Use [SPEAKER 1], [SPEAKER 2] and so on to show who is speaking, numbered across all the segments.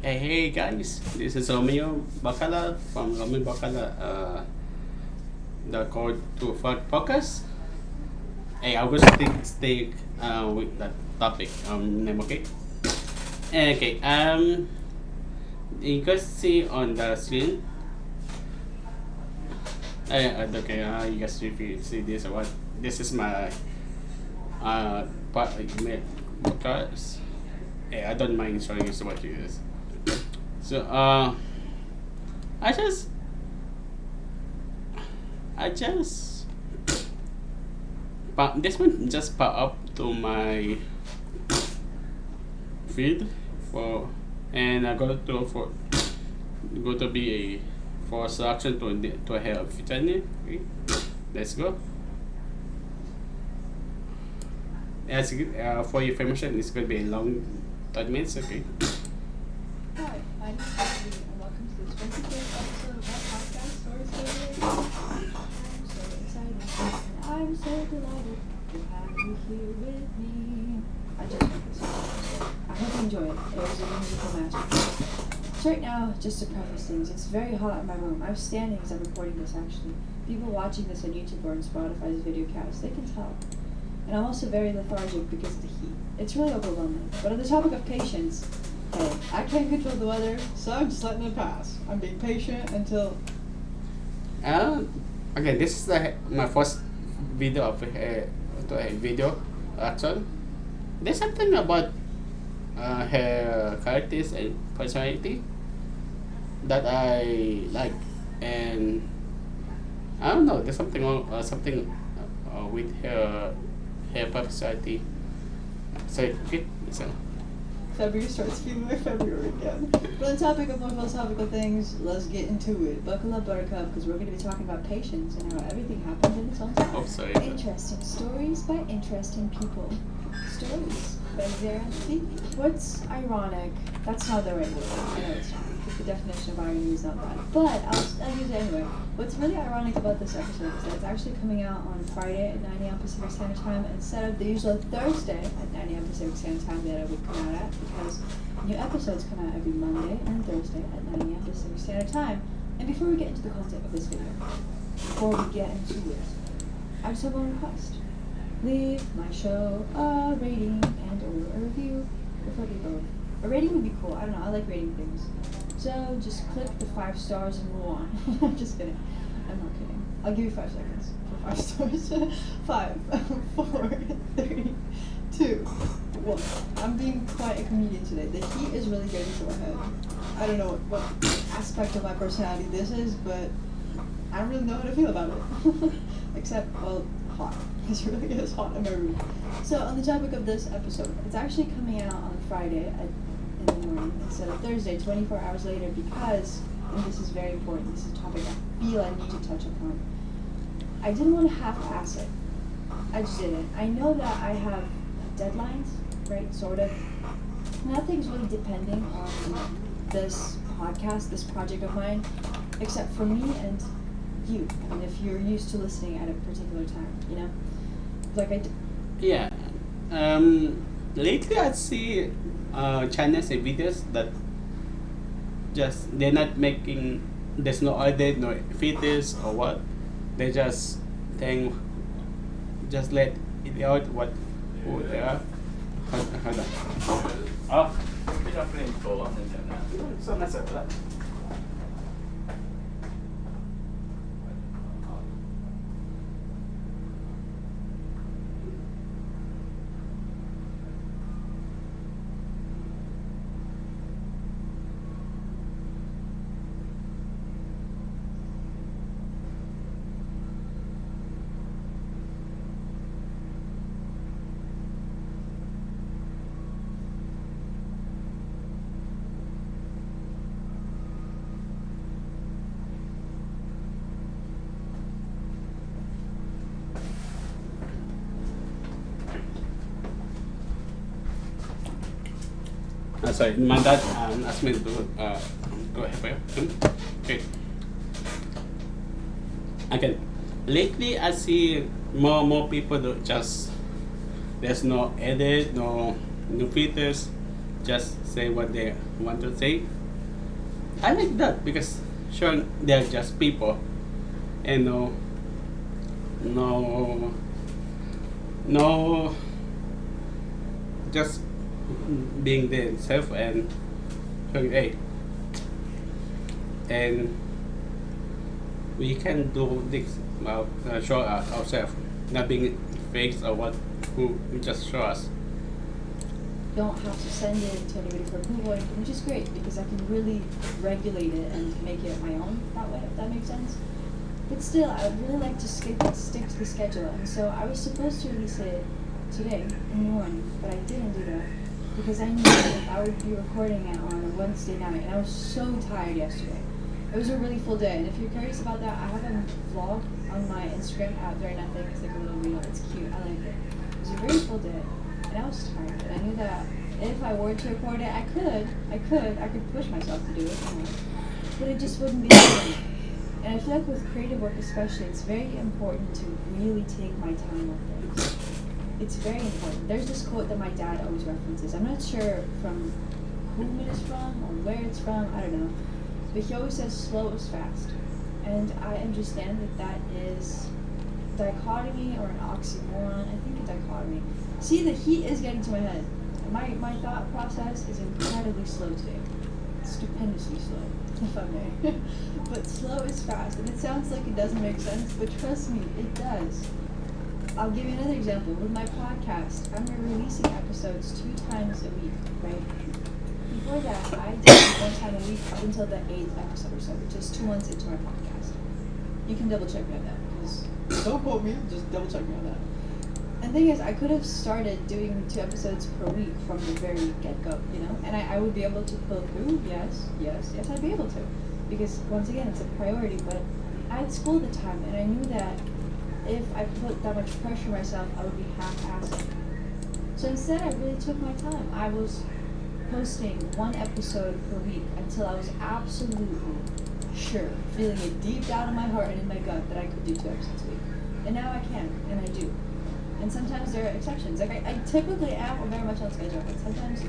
[SPEAKER 1] Hey guys, this is Romeo Bacala from Romeo Bacala, the code to focus. Hey, I will stick with that topic name, okay? Okay, you can see on the screen. Okay, you guys if you see this what this is my part podcast. Hey, I don't mind showing you what it is. So I just I just this one just pop up to my feed for and I go to be a for selection to help channel. Okay. Let's go. As for your information, it's gonna be a long 30 minutes. Okay.
[SPEAKER 2] Hi, I'm Sophie, and welcome to the 24th episode of our podcast, Story Story. I'm so excited, and I'm so delighted to have you here with me. I just wrote this song, so I hope you enjoy it. It was a musical masterpiece. So right now, just to preface things, it's very hot in my room. I'm standing as I'm recording this, actually. People watching this on YouTube or on Spotify's video cast, they can tell. And I'm also very lethargic because of the heat. It's really overwhelming. But on the topic of patience, hey, I can't control the weather, so I'm just letting it pass. I'm being patient until...
[SPEAKER 1] Okay, this is my first video of video action. There's something about her characters and personality that I like, and I don't know. There's something with her personality. So okay, so.
[SPEAKER 2] February starts feeling like February again. But on the topic of more philosophical things, let's get into it. Buckle up, Buttercup, because we're going to be talking about patience and how everything happens in its own time.
[SPEAKER 1] Oh, sorry.
[SPEAKER 2] Interesting stories by interesting people. Stories by Vera V. What's ironic? That's not the right word. I know it's wrong, because the definition of irony is not that. But I'll use it anyway. What's really ironic about this episode is that it's actually coming out on Friday at 9 a.m. Pacific Standard Time instead of the usual Thursday at 9 a.m. Pacific Standard Time that it would come out at, because new episodes come out every Monday and Thursday at 9 a.m. Pacific Standard Time. And before we get into the content of this video, before we get into it, I just have one request. Leave my show a rating and or a review, preferably both. A rating would be cool. I don't know. I like rating things. So just click the 5 stars and move on. I'm just kidding. I'm not kidding. I'll give you 5 seconds for 5 stars. 5, 4, 3, 2, 1. I'm being quite a comedian today. The heat is really getting to my head. I don't know what aspect of my personality this is, but I don't really know how to feel about it. Except, well, hot. It really is hot in my room. So on the topic of this episode, it's actually coming out on Friday in the morning instead of Thursday, 24 hours later, because, and this is very important, this is a topic I feel I need to touch upon. I didn't want to half-ass it. I just didn't. I know that I have deadlines, right, sort of. Nothing's really depending on this podcast, this project of mine, except for me and you. I mean, if you're used to listening at a particular time, you know? Like
[SPEAKER 1] Yeah. Lately I see channels and videos that just they're not making there's no edit, no filters or what. They just think just let it out who they are. Hold on. Oh. So nasa wala. Sorry, my dad asked me to go ahead. Okay. Okay. Lately, I see more people do just there's no edit, no filters. just say what they want to say. I like that because sure they're just people and no no just being themselves and showing hey and we can do this show ourselves not being fake or what who just show us.
[SPEAKER 2] Don't have to send it to anybody for approval, or anything, which is great because I can really regulate it and make it my own that way, if that makes sense. But still, I would really like to stick to the schedule, and so I was supposed to release it today in the morning, but I didn't do that because I knew that I would be recording it on a Wednesday night, and I was so tired yesterday. It was a really full day, and if you're curious about that, I have a vlog on my Instagram at Very Nothing. It's like a little reel. It's cute. I like it. It was a very full day. And I was tired, and I knew that if I were to record it, I could push myself to do it, but it just wouldn't be the same. And I feel like with creative work especially, it's very important to really take my time with things. It's very important. There's this quote that my dad always references. I'm not sure from whom it is from or where it's from, I don't know. But he always says slow is fast. And I understand that that is dichotomy or an oxymoron. I think a dichotomy. See, the heat is getting to my head. My thought process is incredibly slow today. Stupendously slow, if I may. But slow is fast, and it sounds like it doesn't make sense, but trust me, it does. I'll give you another example. With my podcast, I'm releasing episodes 2 times a week, right? Before that, I did it 1 time a week up until the 8th episode or so, which is 2 months into my podcast. You can double check me on that, because don't quote me, just double check me on that. And the thing is, I could have started doing 2 episodes per week from the very get-go, you know? And I would be able to pull through, yes, I'd be able to. Because, once again, it's a priority, but I had school at the time, and I knew that if I put that much pressure on myself, I would be half-assing. So instead, I really took my time. I was posting 1 episode per week until I was absolutely sure, feeling it deep down in my heart and in my gut, that I could do 2 episodes a week. And now I can, and I do. And sometimes there are exceptions. Like I typically am very much on schedule, but sometimes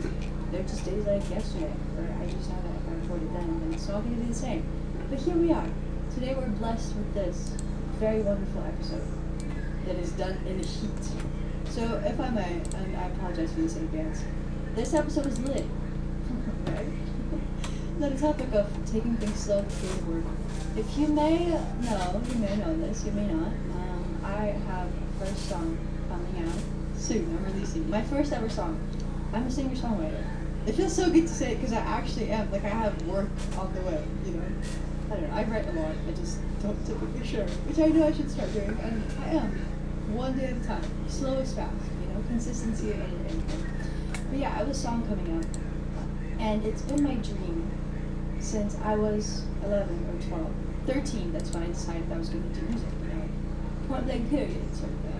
[SPEAKER 2] there are just days like yesterday where I just know that if I recorded then it's not going to be the same. But here we are. Today we're blessed with this very wonderful episode that is done in the heat. So if I may, and I apologize for this in advance, this episode is lit. Right? The topic of taking things slow with creative work. If you may know this, you may not. I have a first song coming out soon. I'm releasing my first ever song. I'm a singer-songwriter. It feels so good to say it because I actually am. Like I have work on the way, you know. I don't know. I write a lot. I just don't typically share, which I know I should start doing, and I am. One day at a time. Slow is fast, you know. Consistency and everything. But yeah, I have a song coming out, and it's been my dream since I was 11 or 12. 13, that's when I decided that I was going to do music, you know. Point blank period sort of thing.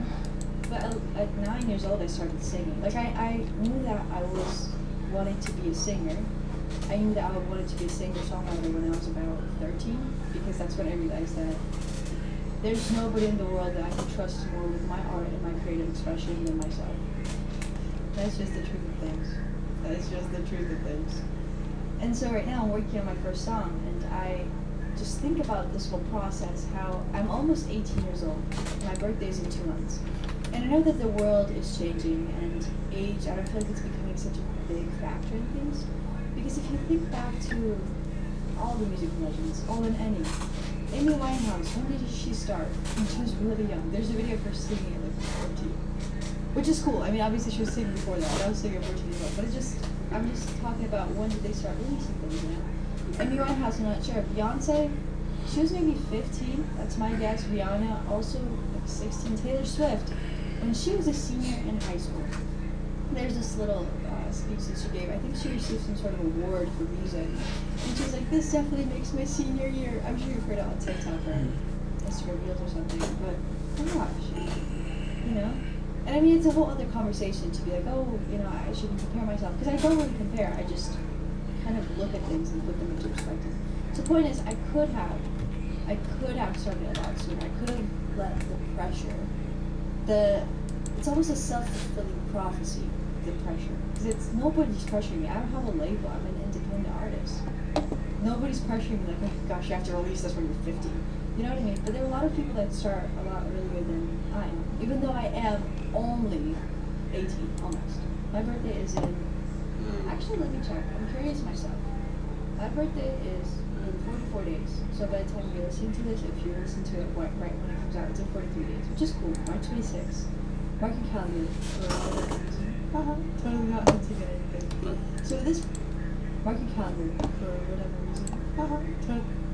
[SPEAKER 2] But at 9 years old, I started singing. Like I knew that I was wanting to be a singer. I knew that I wanted to be a singer-songwriter when I was about 13, because that's when I realized that there's nobody in the world that I can trust more with my art and my creative expression than myself. That's just the truth of things. That is just the truth of things. And so right now I'm working on my first song, and I just think about this whole process, how I'm almost 18 years old. My birthday's in 2 months. And I know that the world is changing, and age, I don't feel like it's becoming such a big factor in things. Because if you think back to all the music legends, all in any, Amy Winehouse, when did she start? When she was really young. There's a video of her singing at like 14. Which is cool. I mean, obviously she was singing before that. I was singing at 14 years old. But I'm just talking about when did they start releasing things, you know? Amy Winehouse, I'm not sure. Beyonce, she was maybe 15. That's my guess. Rihanna, also like 16. Taylor Swift, when she was a senior in high school. There's this little speech that she gave. I think she received some sort of award for music. And she was like, this definitely makes my senior year. I'm sure you've heard it on TikTok or Instagram Reels or something. But, oh my gosh. You know? And I mean, it's a whole other conversation to be like, oh, you know, I shouldn't compare myself. Because I don't really compare. I just kind of look at things and put them into perspective. So the point is, I could have started a lot sooner. I could have let the pressure, it's almost a self-fulfilling prophecy. the pressure. Because it's nobody's pressuring me. I don't have a label. I'm an independent artist. Nobody's pressuring me like, oh gosh, you have to release this when you're 50. You know what I mean? But there are a lot of people that start a lot earlier than I am. Even though I am only 18, almost. My birthday is in, actually let me check. I'm curious myself. My birthday is in 44 days. So by the time you're listening to this, if you listen to it right when it comes out, it's in 43 days, which is cool. March 26th. Mark your calendar for whatever reason. Totally not hinting at anything. So this, mark your calendar for whatever reason.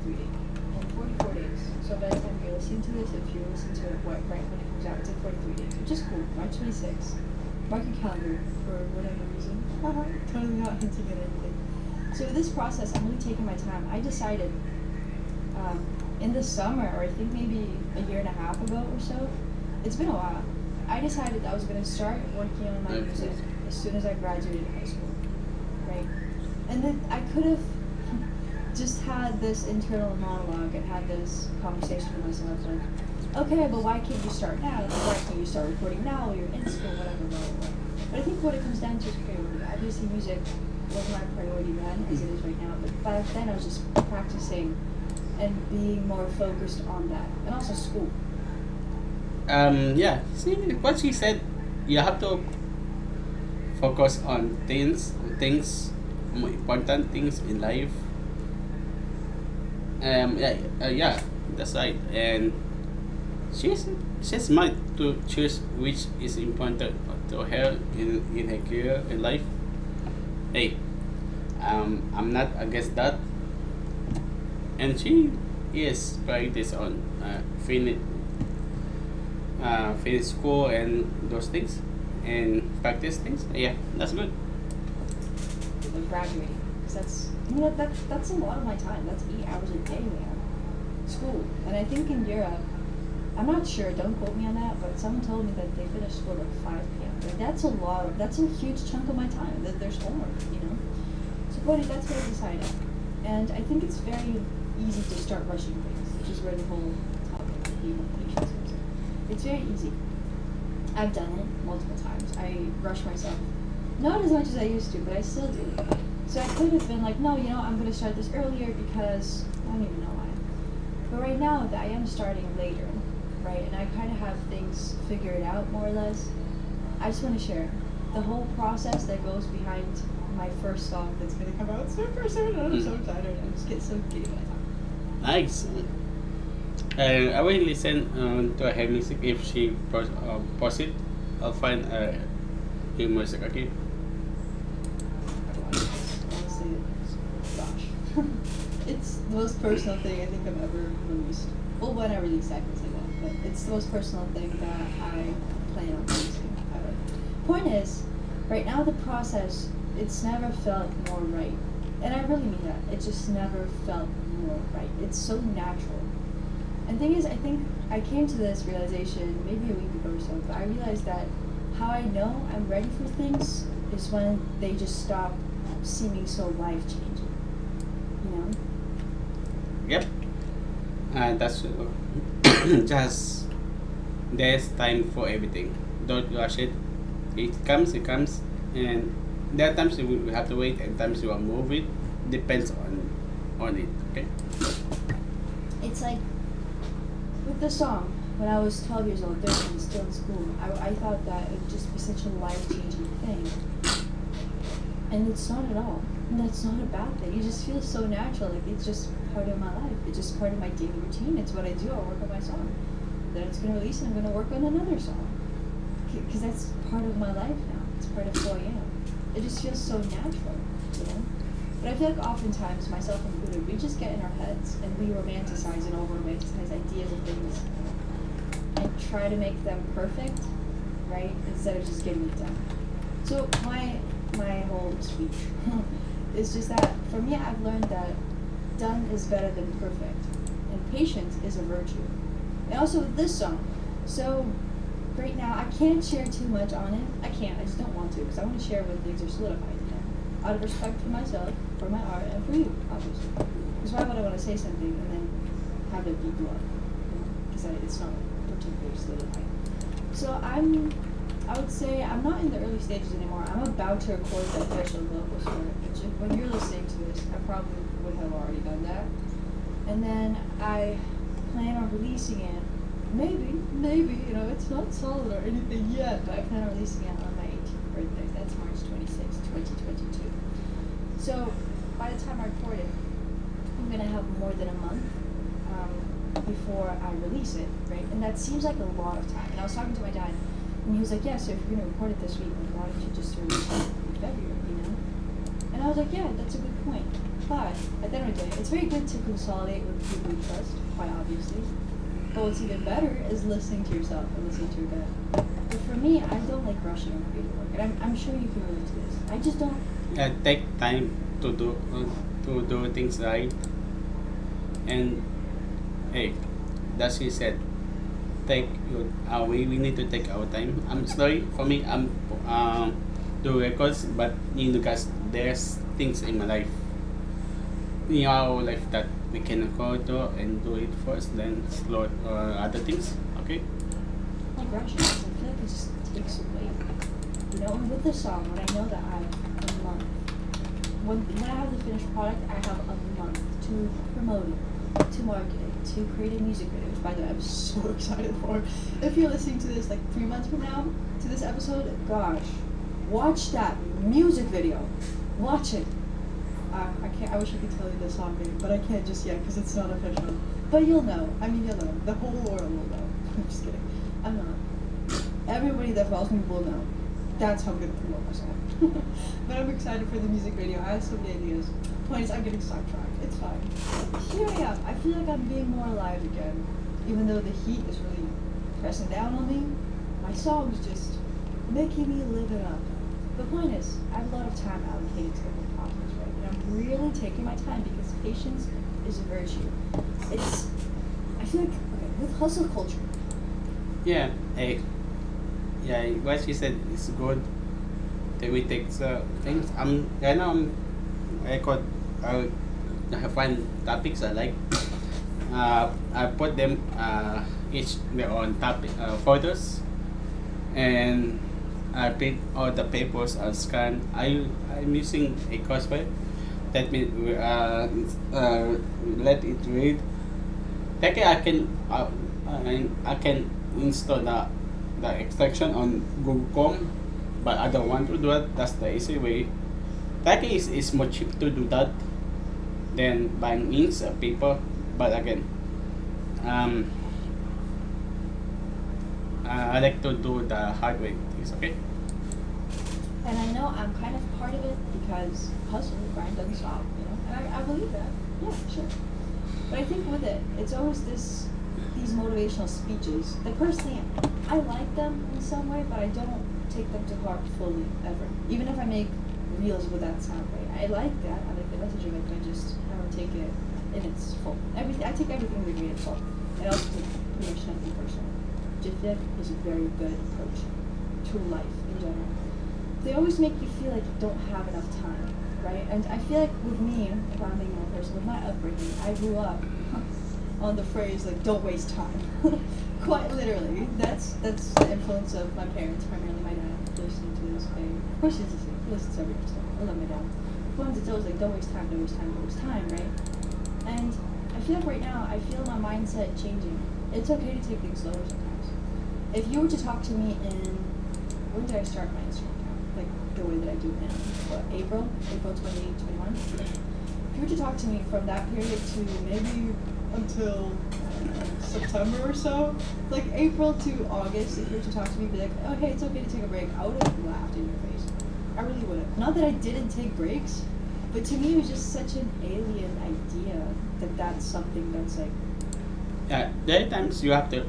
[SPEAKER 2] 3 days. In 44 days. So by the time you're listening to this, if you listen to it right when it comes out, it's in 43 days, which is cool. March 26th. Mark your calendar for whatever reason. Totally not hinting at anything. So this process, I'm really taking my time. I decided in the summer, or I think maybe a year and a half ago or so, it's been a while, I decided I was going to start working on my music as soon as I graduated high school, right? And then I could have just had this internal monologue and had this conversation with myself, like, okay, but why can't you start now? Why can't you start recording now while you're in school, whatever, blah, blah, blah. But I think what it comes down to is priority. Obviously, music wasn't my priority then, as it is right now, but back then I was just practicing and being more focused on that, and also school.
[SPEAKER 1] Yeah. See what she said. You have to focus on things, more important things in life. Yeah, yeah, that's right. And she's she's smart to choose which is important to her in her career in life. Hey, I'm not against that, and she is practice on finish school and those things, and practice things. Yeah, that's good.
[SPEAKER 2] Like graduating, because that's a lot of my time. That's 8 hours a day, man. School, and I think in Europe, I'm not sure. Don't quote me on that, but someone told me that they finish school at 5 p.m. Like that's a lot. That's a huge chunk of my time. That there's homework, you know. So, Cody, that's what I decided, and I think it's very easy to start rushing things, which is where the whole topic of human patience comes in. It's very easy. I've done it multiple times. I rush myself. Not as much as I used to, but I still do. So I could have been like, no, you know, I'm going to start this earlier because I don't even know why. But right now, I am starting later, right? And I kind of have things figured out more or less. I just want to share the whole process that goes behind my first song that's going to come out super soon. I'm so excited. I'm just getting so giddy when I talk.
[SPEAKER 1] Nice. I will listen to her music if she post it. I'll find her music. Okay.
[SPEAKER 2] Honestly, gosh. It's the most personal thing I think I've ever released. Well, when I release, I can say that, but it's the most personal thing that I plan on releasing ever. Point is, right now the process, it's never felt more right. And I really mean that. It just never felt more right. It's so natural. And thing is, I think I came to this realization maybe a week ago or so, but I realized that how I know I'm ready for things is when they just stop seeming so life-changing, you know?
[SPEAKER 1] Yep. That's just there's time for everything. Don't rush it. It comes, and there are times you will have to wait, and times you will move it. Depends on it. Okay.
[SPEAKER 2] It's like with the song, when I was 12 years old, 13, still in school, I thought that it would just be such a life-changing thing. And it's not at all. And that's not a bad thing. It just feels so natural. Like it's just part of my life. It's just part of my daily routine. It's what I do. I work on my song. Then it's going to release and I'm going to work on another song. Because that's part of my life now. It's part of who I am. It just feels so natural, you know? But I feel like oftentimes, myself included, we just get in our heads and we romanticize and over-romanticize ideas of things and try to make them perfect, right? Instead of just getting it done. So my whole speech is just that, for me, I've learned that done is better than perfect. And patience is a virtue. And also with this song. So right now, I can't share too much on it. I can't. I just don't want to because I want to share when things are solidified. You know? Out of respect for myself, for my art, and for you, obviously. Because why would I want to say something and then have it be blunt? Because it's not particularly solidified. So I'm I would say I'm not in the early stages anymore. I'm about to record the official local score, which when you're listening to this, I probably would have already done that. And then I plan on releasing it. Maybe, it's not solid or anything yet, but I plan on releasing it on my 18th birthday. That's March 26th, 2022. So by the time I record it, I'm gonna have more than a month before I release it, right? And that seems like a lot of time. And I was talking to my dad, and he was like, "Yeah, so if you're gonna record it this week, then why don't you just release it in February?" And I was like, "Yeah, that's a good point." But at the end of the day, it's very good to consolidate with people you trust, quite obviously. But what's even better is listening to yourself and listening to your gut. But for me, I don't like rushing on creative work, and I'm sure you can relate to this. I just don't.
[SPEAKER 1] Take time to do things right. And hey, that's he said. Take your we need to take our time. I'm sorry for me. I'm do records, but because there's things in my life, in our life that we can go to and do it first, then slow other things. Okay.
[SPEAKER 2] Like rushing, I feel like it just takes away. And with the song, when I know that I have a month, when I have the finished product, I have a month to promote it, to market it, to create a music video, which by the way, I'm so excited for. If you're listening to this like 3 months from now, to this episode, gosh, watch that music video. Watch it. I can't. I wish I could tell you the song name, but I can't just yet because it's not official. But you'll know. I mean, you'll know. The whole world will know. I'm just kidding. I'm not. Everybody that follows me will know. That's how I'm gonna promote myself. But I'm excited for the music video. I have so many ideas. Point is, I'm getting sidetracked. It's fine. Here I am. I feel like I'm being more alive again, even though the heat is really pressing down on me. My song's just making me live it up. The point is, I have a lot of time allocated to the whole process, right? And I'm really taking my time because patience is a virtue. I feel like, okay, with hustle culture.
[SPEAKER 1] Yeah. Hey. Yeah. What she said is good. That we take things. Right now I'm record. I find topics I like. I put them each their own topic photos, and I print all the papers and scan. I'm using a cosplay. That means let it read. Okay, I can install the extraction on Google Chrome, but I don't want to do it. That's the easy way. That is more cheap to do that than buying inks or paper. But again, um, I like to do the hard way. It's okay.
[SPEAKER 2] And I know I'm kind of part of it because hustle, grind doesn't stop, And I believe that. Yeah, sure. But I think with it, it's always these motivational speeches that personally, I like them in some way, but I don't take them to heart fully, ever. Even if I make reels with that sound way. I like that. I like the message of it, but I don't take it in its full. I take everything with a grain of salt. I also take pretty much nothing personal. Jifif is a very good approach to life in general. They always make you feel like you don't have enough time, right? And I feel like with me, if I'm being more personal, with my upbringing, I grew up on the phrase like "don't waste time." Quite literally. That's the influence of my parents, primarily my dad, listening to this. Of course he listens to every episode. I love my dad. The point is, it's always like don't waste time, don't waste time, don't waste time, right? And I feel like right now, I feel my mindset changing. It's okay to take things slower sometimes. If you were to talk to me when did I start my Instagram account? Like the way that I do it now. What, April 2021? If you were to talk to me from that period to maybe until September or so, like April to August, if you were to talk to me, be like, oh hey, it's okay to take a break, I would have laughed in your face. I really would have. Not that I didn't take breaks, but to me it was just such an alien idea that that's something that's like.
[SPEAKER 1] Yeah, there are times you have to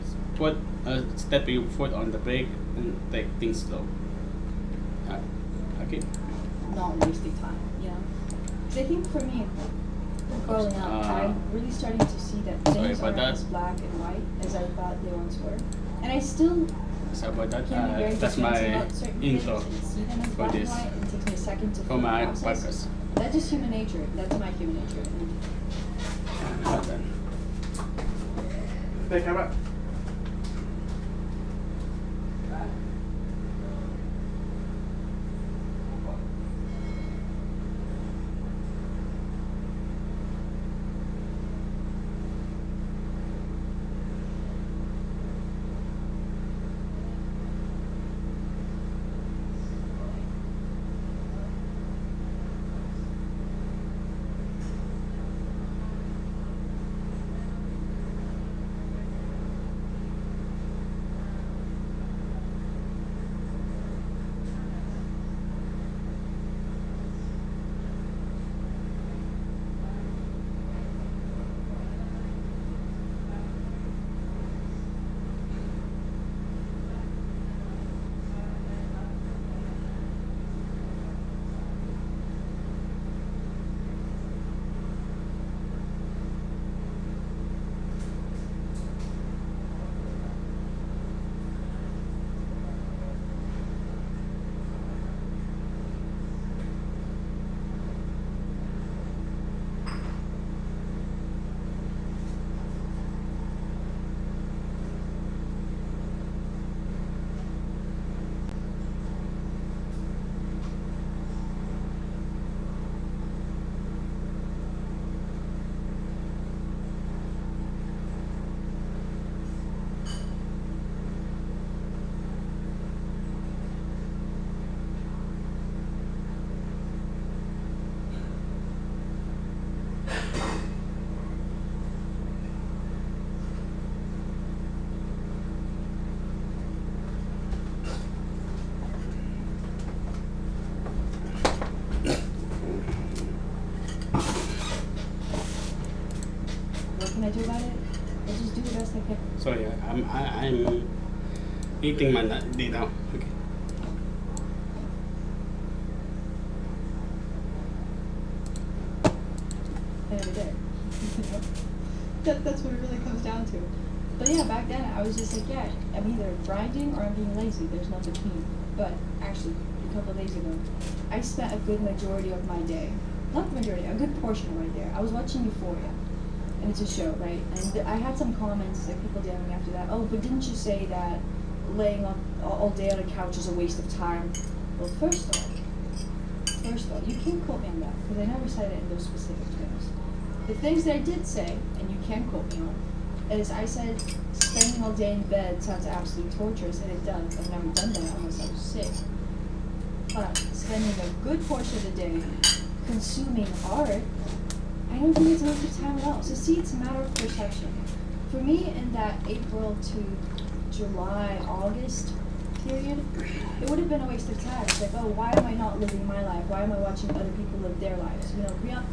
[SPEAKER 1] step your foot on the brake and take things slow. Okay.
[SPEAKER 2] Not wasting time, Because I think for me, growing up, I'm really starting to see that things aren't as black and white as I thought they once were. And I still
[SPEAKER 1] Sorry about that.
[SPEAKER 2] can be very
[SPEAKER 1] That's
[SPEAKER 2] defensive
[SPEAKER 1] my
[SPEAKER 2] about certain
[SPEAKER 1] intro
[SPEAKER 2] things and see them as
[SPEAKER 1] for
[SPEAKER 2] black and
[SPEAKER 1] this.
[SPEAKER 2] white, and it takes me a second to
[SPEAKER 1] For
[SPEAKER 2] fully
[SPEAKER 1] my
[SPEAKER 2] process.
[SPEAKER 1] podcast.
[SPEAKER 2] That's just human nature. That's my human nature.
[SPEAKER 1] Not done. Take a
[SPEAKER 2] can I do about it? I'll just do the best I can.
[SPEAKER 1] Sorry, I'm eating my day now. Okay.
[SPEAKER 2] End of the day. That's what it really comes down to. But yeah, back then I was just like, yeah, I'm either grinding or I'm being lazy. There's no between. But actually, a couple of days ago, I spent a good majority of my day, not the majority, a good portion of my day. I was watching Euphoria, and it's a show, right? And I had some comments, like people DMing me after that. Oh, but didn't you say that laying on all day on a couch is a waste of time? Well, first of all, you can't quote me on that because I never said it in those specific terms. The things that I did say, and you can quote me on, is I said spending all day in bed sounds absolutely torturous, and it does. I've never done that unless I was sick. But spending a good portion of the day consuming art, I don't think it's a waste of time at all. So see, it's a matter of perception. For me, in that April to July, August period, it would have been a waste of time. It's like, oh, why am I not living my life? Why am I watching other people live their lives? You know,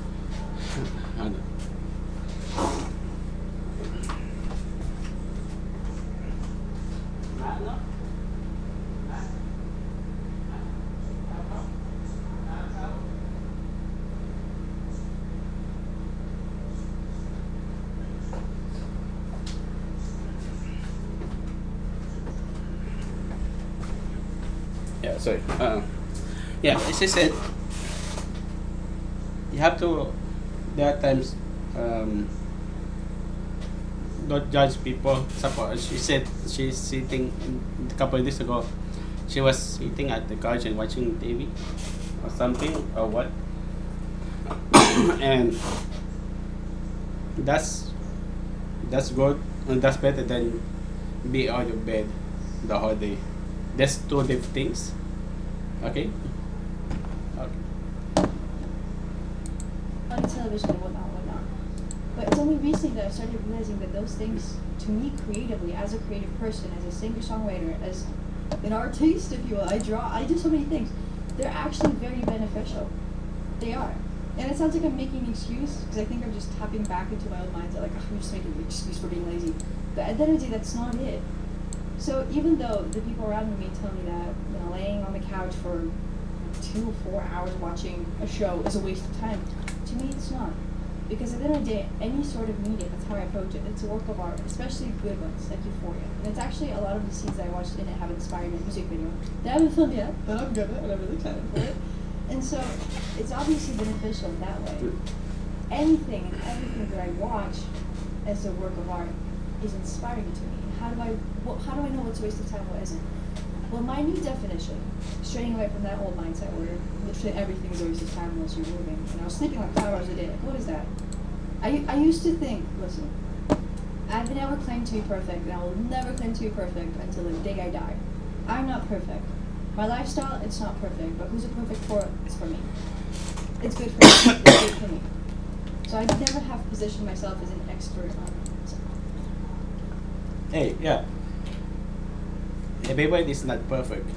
[SPEAKER 1] Yeah, sorry. Yeah, as I said, you have to. There are times don't judge people. Suppose she said she's sitting a couple of days ago. She was sitting at the couch and watching TV or something or what, and that's good and that's better than be out of bed the whole day. That's two different things. Okay. Okay.
[SPEAKER 2] on television and whatnot. But it's only recently that I started realizing that those things, to me creatively, as a creative person, as a singer-songwriter, as an artist, if you will, I draw, I do so many things. They're actually very beneficial. They are. And it sounds like I'm making an excuse, because I think I'm just tapping back into my own mindset, like, oh, I'm just making an excuse for being lazy. But at the end of the day, that's not it. So even though the people around me tell me that, you know, laying on the couch for 2 or 4 hours watching a show is a waste of time, to me it's not. Because at the end of the day, any sort of media, that's how I approach it. It's a work of art, especially good ones, like Euphoria. And it's actually a lot of the scenes that I watched in it have inspired my music video. They haven't filmed yet, but I'm gonna, and I'm really excited for it. And so, it's obviously beneficial in that way. Anything and everything that I watch as a work of art is inspiring to me. How do I know what's a waste of time, what isn't? Well, my new definition, straying away from that old mindset where literally everything is a waste of time unless you're moving. And I was sleeping like 5 hours a day. Like, what is that? I used to think, listen, I've never claimed to be perfect, and I will never claim to be perfect until the day I die. I'm not perfect. My lifestyle, it's not perfect, but who's it perfect for? It's for me. It's good for me. It's good for me. So I never have positioned myself as an expert on it.
[SPEAKER 1] Hey, yeah. Everybody is not perfect.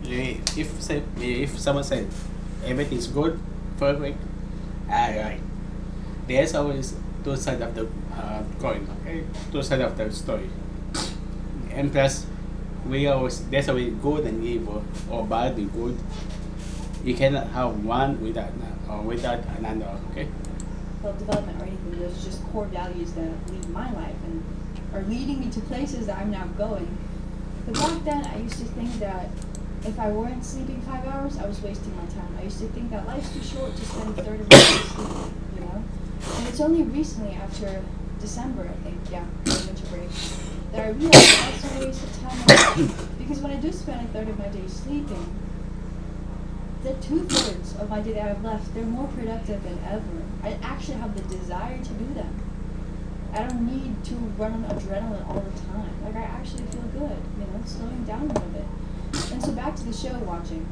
[SPEAKER 1] If someone said everything's good, perfect, alright. There's always two sides of the coin, okay? Two sides of the story. And plus, there's always good and evil, or bad and good. You cannot have one without another, okay?
[SPEAKER 2] Self-development or anything, there's just core values that lead my life and are leading me to places that I'm now going. But back then, I used to think that if I weren't sleeping 5 hours, I was wasting my time. I used to think that life's too short to spend a third of my day sleeping, you know? And it's only recently, after December, I think, yeah, winter break, that I realized that that's not a waste of time at all. Because when I do spend a third of my day sleeping, the 2/3 of my day that I have left, they're more productive than ever. I actually have the desire to do them. I don't need to run on adrenaline all the time. Like, I actually feel good, you know, slowing down a little bit. And so back to the show watching.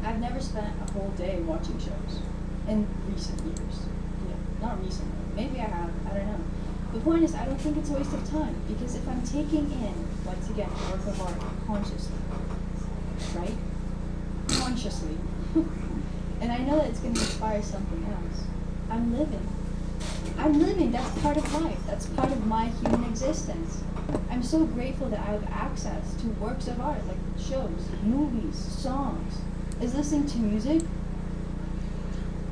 [SPEAKER 2] I've never spent a whole day watching shows in recent years. You know, not recently. Maybe I have, I don't know. The point is, I don't think it's a waste of time, because if I'm taking in, once again, a work of art consciously, right? Consciously. And I know that it's going to inspire something else. I'm living. I'm living. That's part of life. That's part of my human existence. I'm so grateful that I have access to works of art like shows, movies, songs. Is listening to music?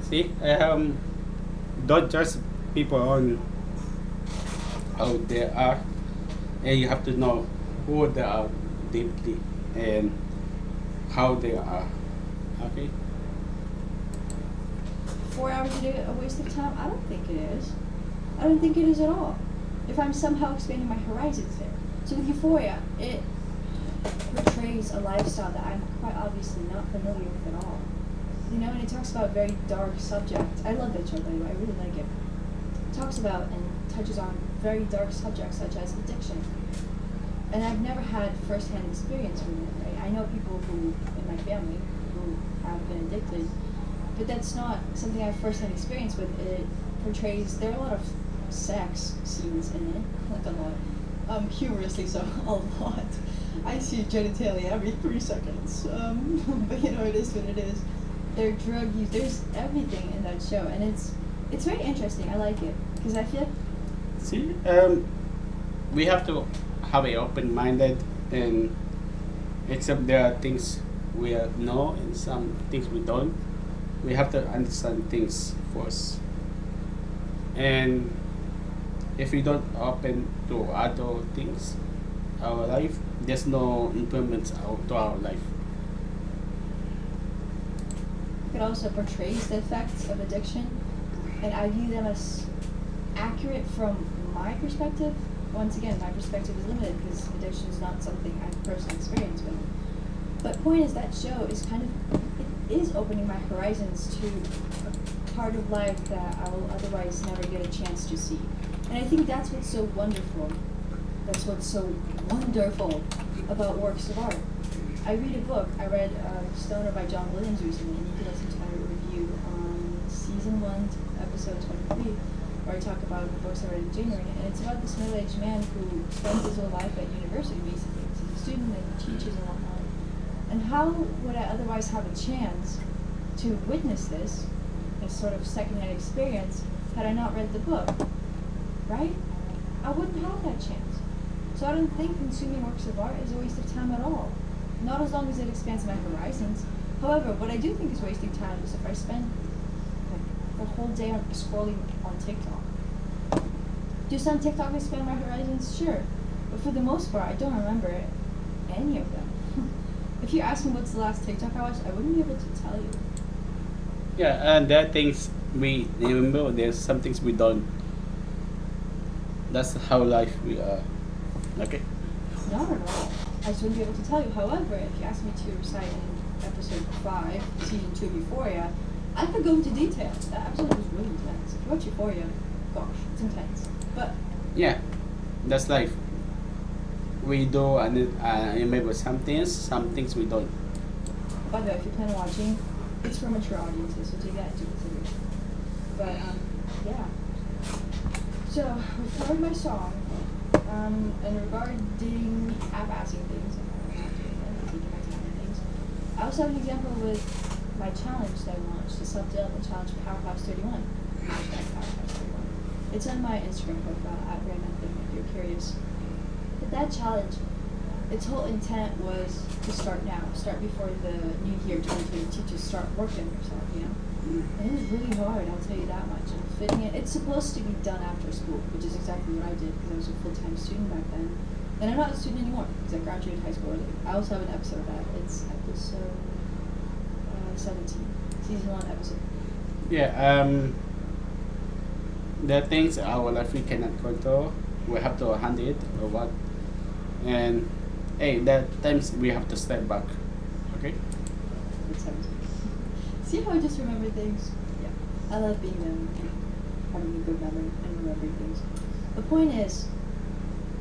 [SPEAKER 1] See, don't judge people on how they are, and you have to know who they are deeply and how they are. Okay.
[SPEAKER 2] 4 hours a day a waste of time? I don't think it is. I don't think it is at all. If I'm somehow expanding my horizons there. So with Euphoria, it portrays a lifestyle that I'm quite obviously not familiar with at all. You know, and it talks about very dark subjects. I love that show, by the way. I really like it. It talks about and touches on very dark subjects such as addiction. And I've never had first-hand experience with it. Right? I know people who in my family who have been addicted, but that's not something I've first-hand experience with. It portrays there are a lot of sex scenes in it, like a lot. Humorously so, a lot. I see genitalia every 3 seconds. But you know, it is what it is. Their drug use, there's everything in that show, and it's very interesting. I like it because I feel
[SPEAKER 1] See, we have to have a open-minded and accept there are things we know and some things we don't. We have to understand things first, and if we don't open to other things, our life, there's no improvements to our life.
[SPEAKER 2] it also portrays the effects of addiction, and I view them as accurate from my perspective. Once again, my perspective is limited because addiction is not something I've personally experienced with. But point is, that show is kind of, it is opening my horizons to a part of life that I will otherwise never get a chance to see. And I think that's what's so wonderful. That's what's so wonderful about works of art. I read a book. I read Stoner by John Williams recently, and you can listen to my review on season 1, episode 23, where I talk about the books I read in January. And it's about this middle-aged man who spends his whole life at university, basically. He's a student and he teaches and whatnot. And how would I otherwise have a chance to witness this, a sort of second-hand experience, had I not read the book? Right? I wouldn't have that chance. So I don't think consuming works of art is a waste of time at all. Not as long as it expands my horizons. However, what I do think is wasting time is if I spend like the whole day on scrolling on TikTok. Do some TikTok expand my horizons? Sure. But for the most part, I don't remember any of them. If you ask me what's the last TikTok I watched, I wouldn't be able to tell you.
[SPEAKER 1] Yeah, and there are things we remember. There's some things we don't. That's how life we are. Okay.
[SPEAKER 2] Not at all. I just wouldn't be able to tell you. However, if you ask me to recite in episode 5, season 2 of Euphoria, I could go into detail. That episode was really intense. If you watch Euphoria, gosh, it's intense. But
[SPEAKER 1] Yeah, that's life. We do and remember some things we don't.
[SPEAKER 2] by the way, if you plan on watching, it's for mature audiences, so take that into consideration. But yeah. So we've covered my song. And regarding half-assing things, I'm not doing it, taking my time and things. I also have an example with my challenge that I launched, the self-development challenge Powerhouse 31. Hashtag Powerhouse 31. It's on my Instagram profile at @randnothing if you're curious. But that challenge, its whole intent was to start now, start before the new year 2022, to start working on yourself, you know? And it was really hard, I'll tell you that much. And fitting it, it's supposed to be done after school, which is exactly what I did because I was a full-time student back then. And I'm not a student anymore because I graduated high school early. I also have an episode of that. It's episode 17, season 1 episode.
[SPEAKER 1] Yeah. There are things in our life we cannot control. We have to handle it or what. And hey, there are times we have to step back. Okay.
[SPEAKER 2] It's 17. See how I just remember things? Yeah. I love being them and having a good memory and remembering things. The point is,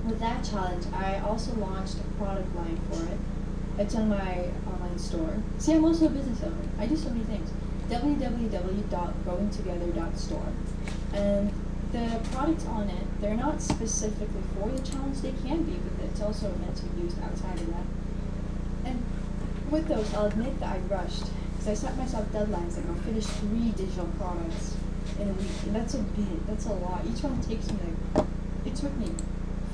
[SPEAKER 2] with that challenge, I also launched a product line for it. It's on my online store. See, I'm also a business owner. I do so many things. www.growingtogether.store. And the products on it, they're not specifically for the challenge. They can be, but it's also meant to be used outside of that. And with those, I'll admit that I rushed. Because I set myself deadlines, like I'll finish 3 digital products in a week, and that's a bit. That's a lot. Each one takes me like, it took me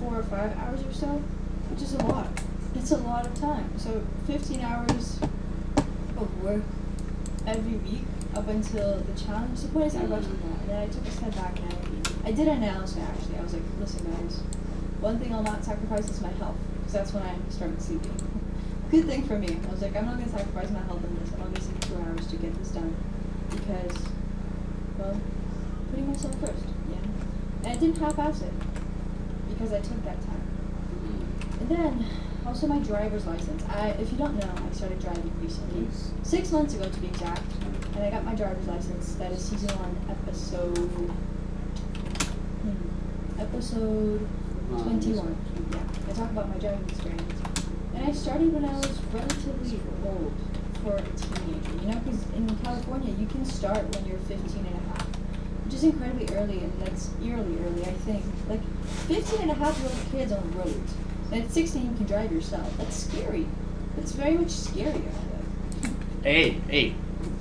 [SPEAKER 2] 4 or 5 hours or so, which is a lot. It's a lot of time. So 15 hours of work every week up until the challenge. The point is I got to that, and then I took a step back and I did an analysis actually. I was like, listen guys, one thing I'll not sacrifice is my health, because that's when I started sleeping. Good thing for me. I was like, I'm not gonna sacrifice my health in this. I'm not gonna sleep 2 hours to get this done, because, well, putting myself first, yeah. And I didn't half-ass it, because I took that time. And then, also my driver's license. If you don't know, I started driving recently. 6 months ago to be exact. And I got my driver's license. That is season 1, episode 21. Yeah, I talk about my driving experience. And I started when I was relatively old for a teenager. You know, because in California, you can start when you're 15 and a half. Which is incredibly early, and that's eerily early, I think. Like, 15 and a half-year-old kids on roads. And at 16, you can drive yourself. That's scary. That's very much scary, I feel like.
[SPEAKER 1] Hey,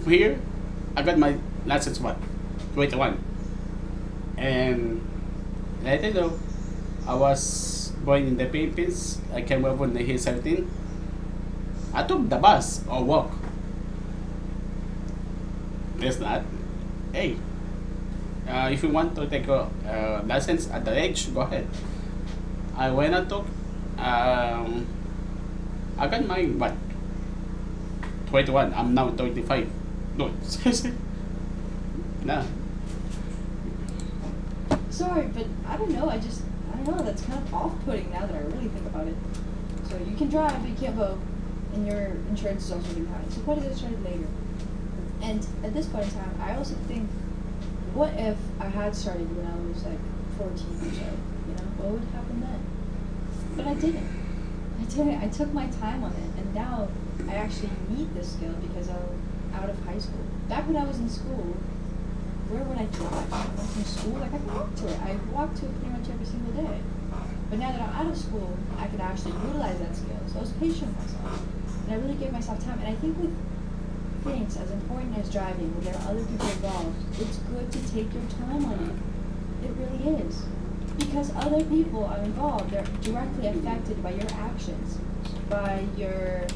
[SPEAKER 1] here, I got my license, 21. And let you know, I was born in the Philippines. I came over when I hit 17. I took the bus or walk. There's not. Hey, if you want to take a license at the age, go ahead. I went and took. I got my 21. I'm now 25. No, seriously. No.
[SPEAKER 2] Sorry, but I don't know. I don't know. That's kind of off-putting now that I really think about it. So you can drive, but you can't vote, and your insurance is also really high. So what if I started later? And at this point in time, I also think, what if I had started when I was like 14 or so? You know, what would happen then? But I didn't. I took my time on it, and now I actually need this skill because I'm out of high school. Back when I was in school, where would I drive? I went from school, like I could walk to it. I walked to it pretty much every single day. But now that I'm out of school, I can actually utilize that skill. So I was patient with myself. And I really gave myself time. And I think with things as important as driving, where there are other people involved, it's good to take your time on it. It really is. Because other people are involved. They're directly affected by your actions, by your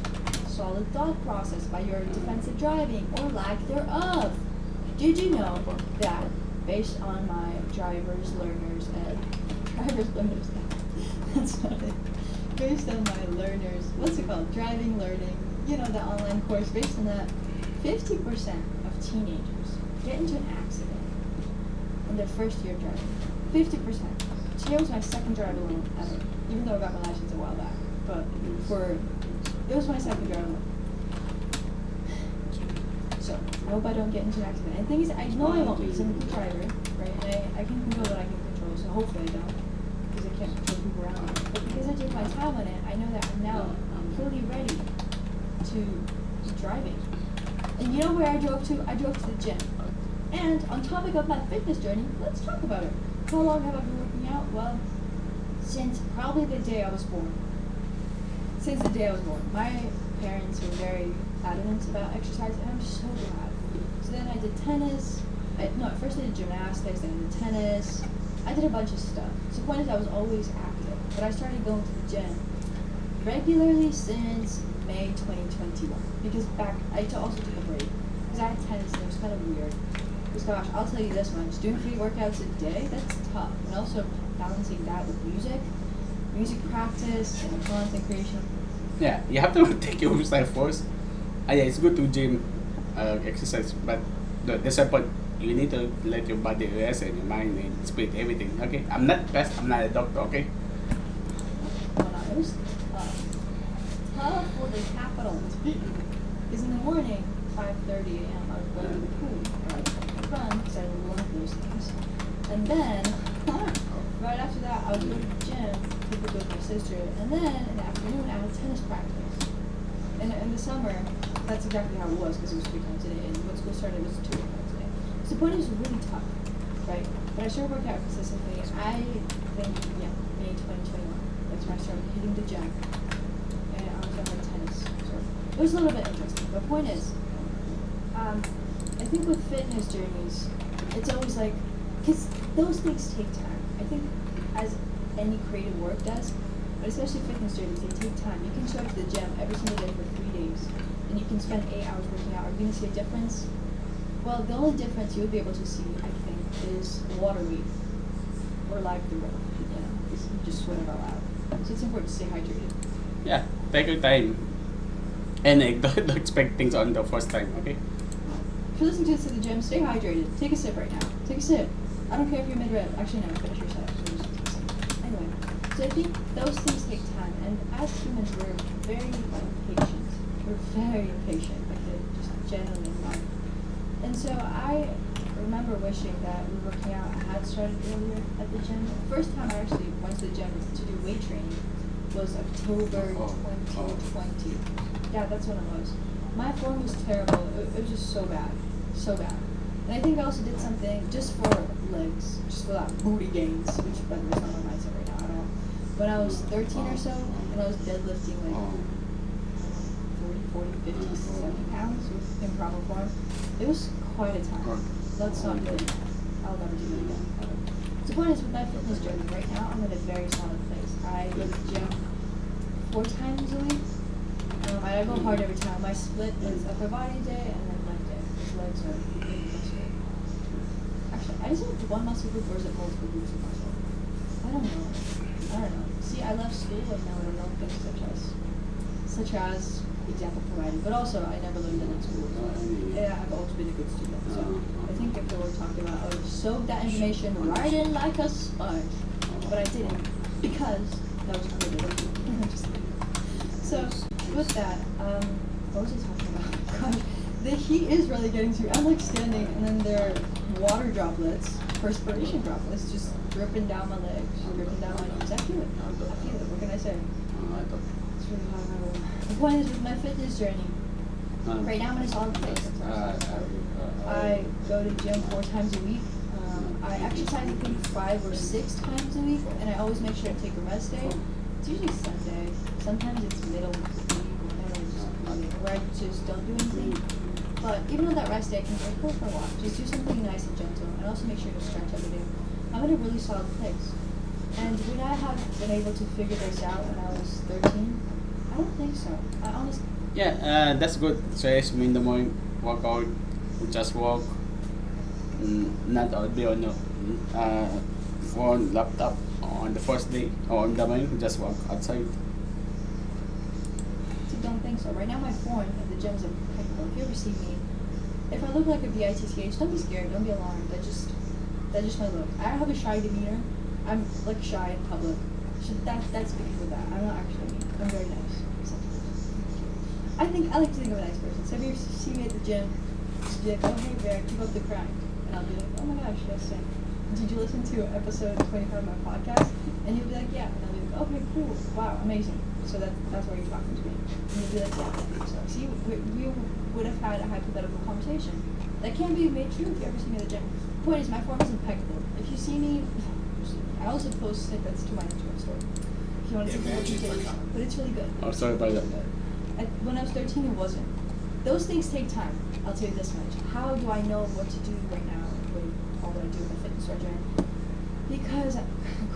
[SPEAKER 2] solid thought process, by your defensive driving, or lack thereof. Did you know that based on my driver's learners, that's not it. Based on my learners, what's it called? Driving, learning, you know, the online course, based on that, 50% of teenagers get into an accident in their first year of driving. 50%. Today was my second drive alone ever, even though I got my license a while back. But it was my second drive alone. So, I hope I don't get into an accident. And the thing is, I know I won't because I'm a good driver, right? And I can control what I can control, so hopefully I don't, because I can't control people around me. But because I took my time on it, I know that I'm now fully ready to be driving. And you know where I drove to? I drove to the gym. And on topic of my fitness journey, let's talk about it. How long have I been working out? Well, since probably the day I was born. Since the day I was born. My parents were very adamant about exercise, and I'm so glad. So then I did tennis. At first I did gymnastics, then I did tennis. I did a bunch of stuff. So the point is I was always active. But I started going to the gym regularly since May 2021. Because I also took a break. Because I had tennis and it was kind of weird. Because gosh, I'll tell you this much, doing 3 workouts a day, that's tough. And also balancing that with music practice, and content creation.
[SPEAKER 1] Yeah, you have to take yourself first. Yeah, it's good to gym, exercise, but the second, you need to let your body rest and your mind and spirit, everything. Okay, I'm not a doctor. Okay.
[SPEAKER 2] Well, no, it was tough. Tough for the capital. Because in the morning, 5:30 a.m., I would go to the pool, or I'd run, because I love those things. And then, right after that, I would go to the gym, typically with my sister, and then in the afternoon, I had tennis practice. And in the summer, that's exactly how it was, because it was 3 times a day, and when school started, it was 2 times a day. So the point is really tough, right? But I started working out consistently, and I think, May 2021, that's when I started hitting the gym, and I was on my tennis. So it was a little bit interesting. The point is, I think with fitness journeys, it's always like, because those things take time. I think as any creative work does, but especially fitness journeys, they take time. You can show up to the gym every single day for 3 days, and you can spend 8 hours working out. Are you going to see a difference? Well, the only difference you'll be able to see, I think, is water weight or live through it. You know, 'cause you just sweat it all out. So it's important to stay hydrated.
[SPEAKER 1] Yeah, take your time. And don't expect things on the first time, okay?
[SPEAKER 2] If you're listening to this at the gym, stay hydrated. Take a sip right now. Take a sip. I don't care if you're mid-rep. Actually, no, finish your set. So just take a sip. Anyway, so I think those things take time. And as humans, we're very impatient. We're very impatient. Like, just generally in life. And so I remember wishing that we were working out. I had started earlier at the gym. The first time I actually went to the gym to do weight training was October 2020. Yeah, that's when it was. My form was terrible. It was just so bad. So bad. And I think I also did something just for legs, just for that booty gains, which by the way is not my mindset right now at all. When I was 13 or so, when I was deadlifting like 40, 50, 70 pounds with improper form, it was quite a time. That's not good. I'll never do that again. The point is, with my fitness journey right now, I'm in a very solid place. I go to the gym 4 times a week. I go hard every time. My split is upper body day and then leg day. Because legs are big muscle. Actually, I just have one muscle group or is it multiple groups of muscle? I don't know. See, I left school and now I don't know things such as example provided. But also, I never learned that in school. So yeah, I've always been a good student. So I think if they were talking about, I would have soaked that information right in like a sponge. But I didn't because that was creative. Just kidding. So with that, what was I talking about? Gosh, the heat is really getting to me. I'm like standing and then there are water droplets, perspiration droplets, just dripping down my legs, dripping down my knees. I feel it. What can I say? It's really hot in my room. The point is, with my fitness journey, right now I'm in a solid place. I go to the gym 4 times a week. I exercise, I think, 5 or 6 times a week, and I always make sure to take a rest day. It's usually Sunday. Sometimes it's middle of the week, where I just don't do anything. But even on that rest day, I can just go for a walk. Just do something nice and gentle, and also make sure to stretch every day. I'm in a really solid place. And would I have been able to figure this out when I was 13? I don't think so. I honestly.
[SPEAKER 1] Yeah, that's good. So yes, in the morning, work out, just walk. Not all be on your phone, laptop on the first day or on the morning, just walk outside.
[SPEAKER 2] So don't think so. Right now my form at the gym is impeccable. If you ever see me, if I look like a BITCH, don't be scared, don't be alarmed. That's just my look. I have a shy demeanor. I'm like shy in public. So that's speaking for that. I'm not actually mean. I'm very nice. I like to think of a nice person. So if you see me at the gym, just be like, oh hey Vera, keep up the grind. And I'll be like, oh my gosh, yes, same. Did you listen to episode 25 of my podcast? And you'll be like, yeah. And I'll be like, okay, cool, wow, amazing. So that's why you're talking to me. And you'll be like, yeah. So see, we would have had a hypothetical conversation. That can be made true if you ever see me at the gym. The point is, my form is impeccable. If you see me, I also post snippets to my Instagram story. If you want to see more details, but it's really good.
[SPEAKER 1] Oh, sorry about that.
[SPEAKER 2] When I was 13, it wasn't. Those things take time. I'll tell you this much. How do I know what to do right now with all that I do with my fitness journey? Because,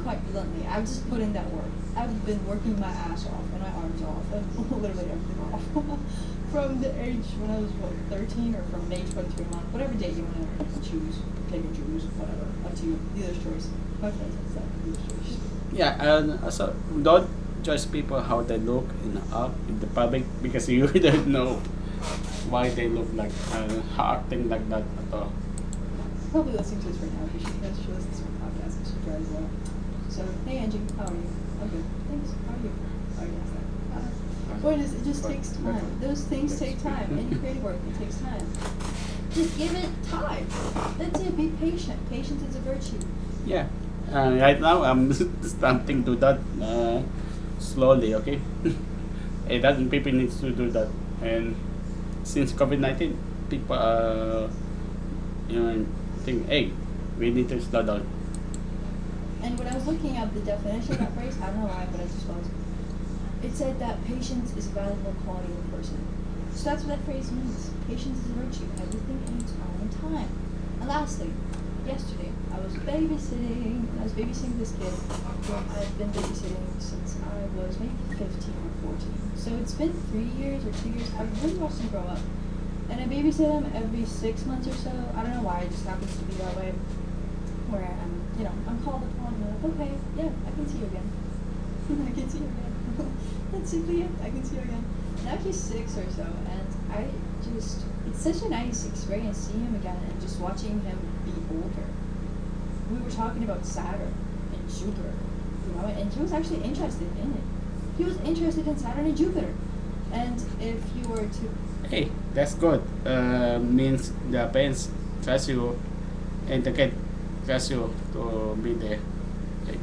[SPEAKER 2] quite bluntly, I've just put in that work. I've been working my ass off and my arms off and literally everything off. From the age when I was, 13 or from May 23 month, whatever date you want to choose, pick and choose, whatever, up to you. Dealer's choice. My friends said that, dealer's choice.
[SPEAKER 1] Yeah, and also don't judge people how they look in the public because you don't know why they look like acting like that at all.
[SPEAKER 2] Probably listening to this right now because she listens to my podcast and she drives well. So, hey Angie, how are you? I'm good. Thanks. How are you? Oh, yes. Point is, it just takes time. Those things take time. Any creative work, it takes time. Just give it time. That's it. Be patient. Patience is a virtue.
[SPEAKER 1] Yeah. Right now I'm starting to do that slowly. Okay. People need to do that. And since COVID-19, people think, hey, we need to slow down.
[SPEAKER 2] And when I was looking at the definition of that phrase, I don't know why, but I just was. It said that patience is a valuable quality of a person. So that's what that phrase means. Patience is a virtue. Everything in its own time. And lastly, yesterday, I was babysitting, and I was babysitting this kid who I've been babysitting since I was maybe 15 or 14. So it's been 3 years or 2 years. I've really watched him grow up. And I babysit him every 6 months or so. I don't know why, it just happens to be that way. Where I'm called upon and I'm like, okay, yeah, I can see you again. I can see you again. That's simply it. I can see you again. Now he's 6 or so, and it's such a nice experience seeing him again and just watching him be older. We were talking about Saturn and Jupiter, and he was actually interested in it. He was interested in Saturn and Jupiter. And if you were to...
[SPEAKER 1] Hey, that's good. Means the parents trust you and the kid trust you to be there. Like,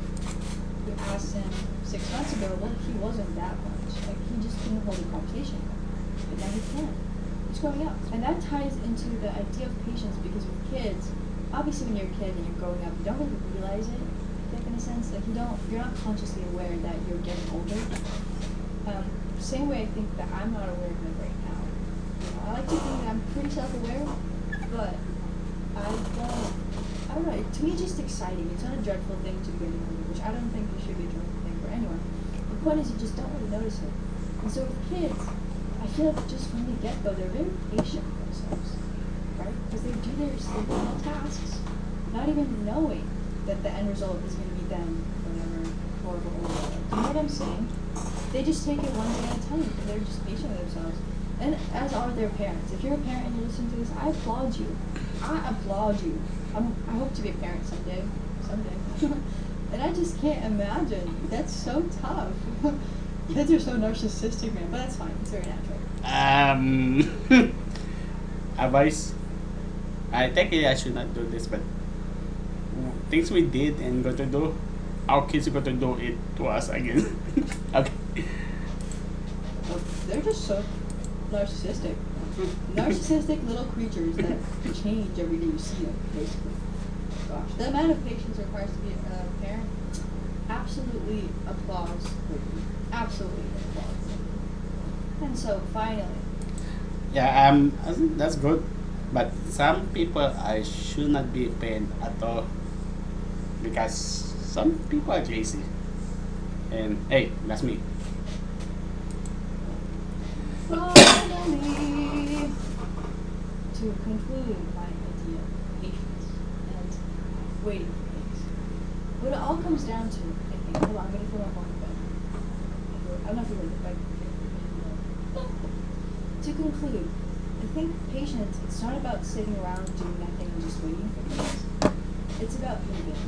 [SPEAKER 2] You asked him 6 months ago, well, he wasn't that much. Like, he just couldn't hold a conversation. But now he can. He's growing up. And that ties into the idea of patience, because with kids, obviously when you're a kid and you're growing up, you don't really realize it, like, in a sense. Like, you're not consciously aware that you're getting older. Same way I think that I'm not aware of it right now. I like to think that I'm pretty self-aware, but I don't know, to me it's just exciting. It's not a dreadful thing to be getting older, which I don't think it should be a dreadful thing for anyone. The point is you just don't really notice it. And so with kids, I feel like just from the get-go, they're very patient with themselves, right? Because they do their little tasks, not even knowing that the end result is going to be them, whatever, horrible or whatever. Do you know what I'm saying? They just take it one day at a time, and they're just patient with themselves. And as are their parents. If you're a parent and you listen to this, I applaud you. I applaud you. I hope to be a parent someday. And I just can't imagine. That's so tough. Kids are so narcissistic, man. But that's fine. It's very natural.
[SPEAKER 1] Advice. I think I should not do this, but things we did and going to do, our kids are going to do it to us again. Okay.
[SPEAKER 2] Well, they're just so narcissistic. Narcissistic little creatures that change every day you see them, basically. Gosh, the amount of patience required to be a parent, absolutely applause. Absolutely applause. And so, finally.
[SPEAKER 1] Yeah, I think that's good. But some people I should not be a parent at all, because some people are lazy. And hey, that's me.
[SPEAKER 2] Finally, to conclude my idea of patience and waiting for things, what it all comes down to, I think, hold on, I'm going to throw my phone in bed. I don't know if you heard it, but to conclude, I think patience, it's not about sitting around doing nothing and just waiting for things. It's about moving.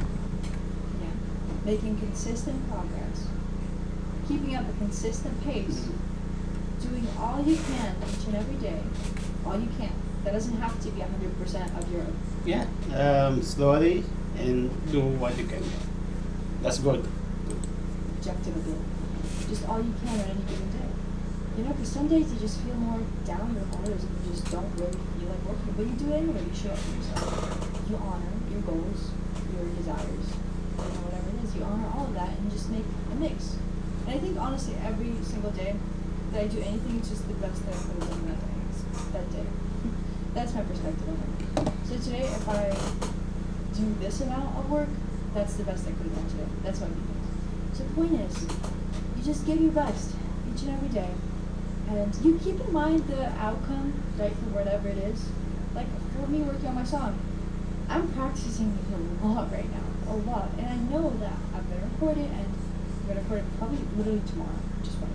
[SPEAKER 2] Yeah. Making consistent progress. Keeping up a consistent pace. Doing all you can each and every day. All you can. That doesn't have to be 100% of your...
[SPEAKER 1] Yeah, slowly and do what you can. That's good.
[SPEAKER 2] objective of it. Just all you can on any given day. You know, because some days you just feel more down than others and you just don't really feel like working. But you do it anyway. You show up for yourself. You honor your goals, your desires, whatever it is. You honor all of that and just make a mix. And I think, honestly, every single day that I do anything, it's just the best that I could have done that day. That's my perspective on it. So today, if I do this amount of work, that's the best I could have done today. That's what I mean. So the point is, you just give your best each and every day. And you keep in mind the outcome, right, for whatever it is. Like, for me working on my song, I'm practicing it a lot right now, a lot. And I know that I'm going to record it, and I'm going to record it probably literally tomorrow, which is funny.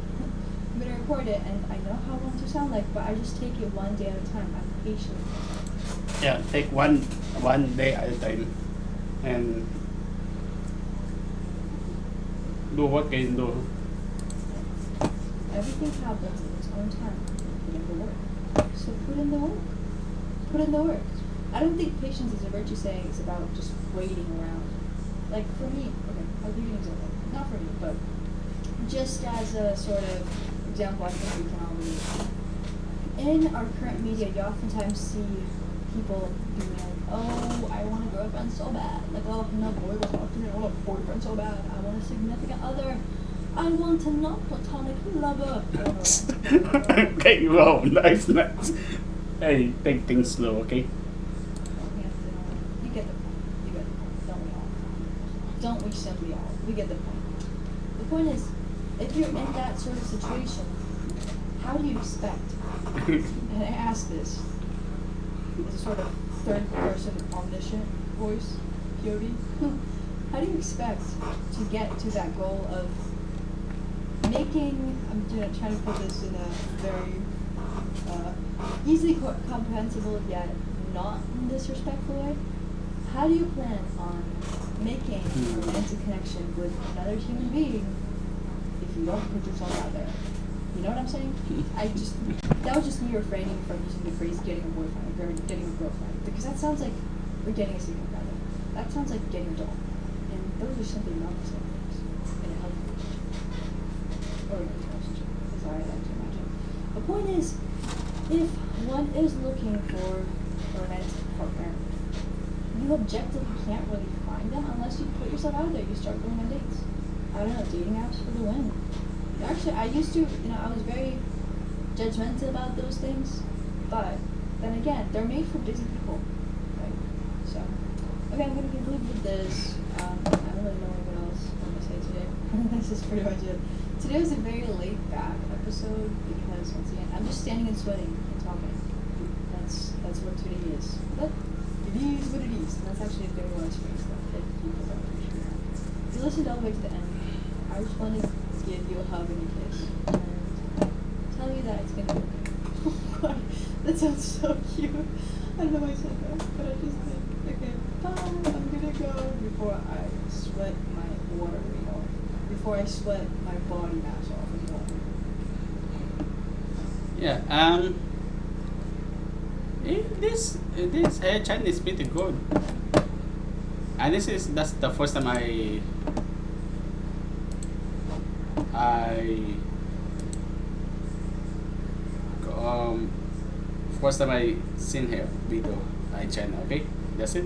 [SPEAKER 2] I'm going to record it, and I know how I want it to sound like, but I just take it one day at a time. I'm patient.
[SPEAKER 1] Yeah, take one day at a time, and do what can do.
[SPEAKER 2] Everything happens in its own time. Put in the work. So put in the work. Put in the work. I don't think patience is a virtue saying it's about just waiting around. Like for me, okay, I'll give you an example. Not for me, but just as a sort of example, I think we can all relate. In our current media, you oftentimes see people being like, oh, I want a girlfriend so bad. Like, oh, no boy will talk to me. I want a boyfriend so bad. I want a significant other. I want a non-platonic lover.
[SPEAKER 1] Okay, wow, nice. Hey, take things slow, okay?
[SPEAKER 2] You get the point. don't reach somebody out. We get the point. The point is, if you're in that sort of situation, how do you expect? And I ask this as a sort of third person omniscient voice, POV. How do you expect to get to that goal of making, trying to put this in a very easily comprehensible yet not disrespectful way? How do you plan on making a romantic connection with another human being if you don't put yourself out there? You know what I'm saying? That was just me refraining from using the phrase getting a boyfriend or getting a girlfriend, because that sounds like we're getting a significant other. That sounds like getting a doll. And those are simply not the same things in a healthy relationship. Or a relationship, as I like to imagine. The point is, if one is looking for a romantic partner, you objectively can't really find them unless you put yourself out there. You start going on dates. I don't know, dating apps for the win. Actually, I used to, I was very judgmental about those things, but then again, they're made for busy people, right? So, okay, I'm going to conclude with this. I don't really know what else I'm going to say today. This is pretty much it. Today was a very laid back episode because, once again, I'm just standing and sweating and talking. That's what today is. But it is what it is, and that's actually a very large phrase that people don't appreciate. If you listened all the way to the end, I just want to give you a hug and a kiss and tell you that it's gonna be okay. Oh God, that sounds so cute. I don't know why I said that, but I just did. Okay, bye. I'm gonna go before I sweat my water weight off. Before I sweat my body mass off in water.
[SPEAKER 1] Yeah. This hair channel is pretty good, and that's the first time I first time I seen her video channel. Okay, that's it.